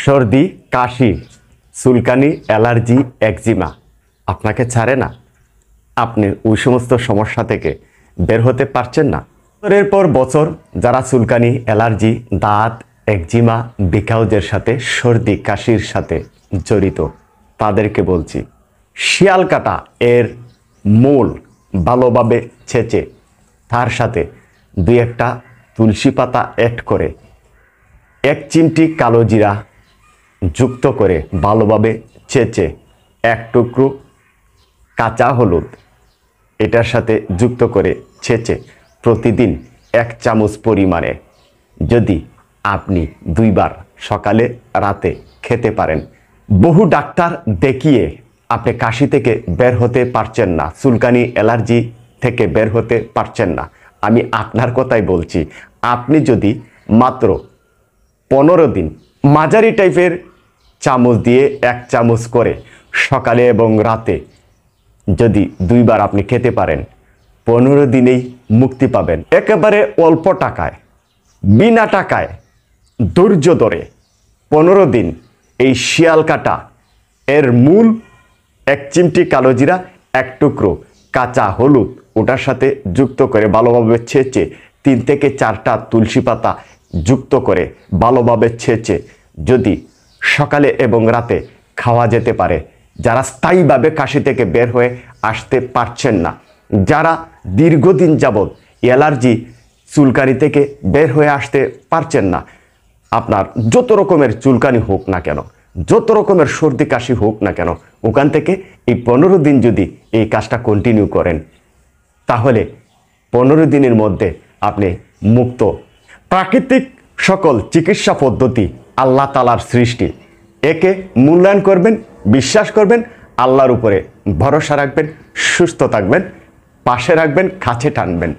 সর্দি, কাশি, চুলকানি, allergy, eczema আপনাকে ছাড়ে না। আপনি ওই সমস্ত সমস্যা থেকে বের হতে পারছেন না। বছরের পর বছর যারা চুলকানি, অ্যালার্জি, দাঁত, একজিমা, বিকাউজের সাথে সর্দি কাশির সাথে জড়িত তাদেরকে বলছি, শিয়াল কাটা এর মূল ভালোভাবে ছেঁচে তার সাথে দুই একটা তুলসী পাতা অ্যাড করে 1 চিমটি কালো জিরা যুক্ত করে ভালোভাবে ছেঁচে 1 টুকরো কাঁচা হলুদ এটার সাথে যুক্ত করে ছেঁচে প্রতিদিন 1 চামচ পরিমাণে যদি আপনি 2 বার সকালে রাতে খেতে পারেন, বহু ডাক্তার দেখিয়ে আপনি কাশি থেকে বের হতে পারছেন না, চুলকানি অ্যালার্জি থেকে বের হতে পারছেন না, আমি আপনার কথাই বলছি। আপনি যদি মাত্র 15 দিন মাঝারি টাইপের চামচ দিয়ে 1 চামচ করে সকালে এবং রাতে যদি 2 বার আপনি খেতে পারেন, 15 দিনেই মুক্তি পাবেন। একেবারে অল্প টাকায়, বিনা টাকায়, ধৈর্য ধরে 15 দিন এই শিয়াল কাটা এর মূল 1 চিমটি কালো জিরা, 1 টুকরো কাঁচা হলুদ ওটার সাথে যুক্ত করে ভালোভাবে ছেঁচে 3 থেকে 4টা তুলসী পাতা যুক্ত করে ভালোভাবে ছেঁচে যদি সকালে এবং রাতে খাওয়া যেতে পারে, যারা স্থায়ীভাবে কাশি থেকে বের হয়ে আসতে পারছেন না, যারা দীর্ঘদিন যাবৎ অ্যালার্জি চুলকানি থেকে বের হয়ে আসতে পারছেন না, আপনার যত রকমের চুলকানি হোক না কেন, যত রকমের সর্দি কাশি হোক না কেন, ওখান থেকে এই 15 দিন যদি এই কাজটা কন্টিনিউ করেন, তাহলে 15 দিনের মধ্যে আপনি মুক্ত। প্রাকৃতিক সকল চিকিৎসা পদ্ধতি আল্লাহ তাআলার সৃষ্টি, একে মূল্যায়ন করবেন, বিশ্বাস করবেন, আল্লাহর উপরে ভরসা রাখবেন, সুস্থ থাকবেন, পাশে রাখবেন, কাছে টানবেন।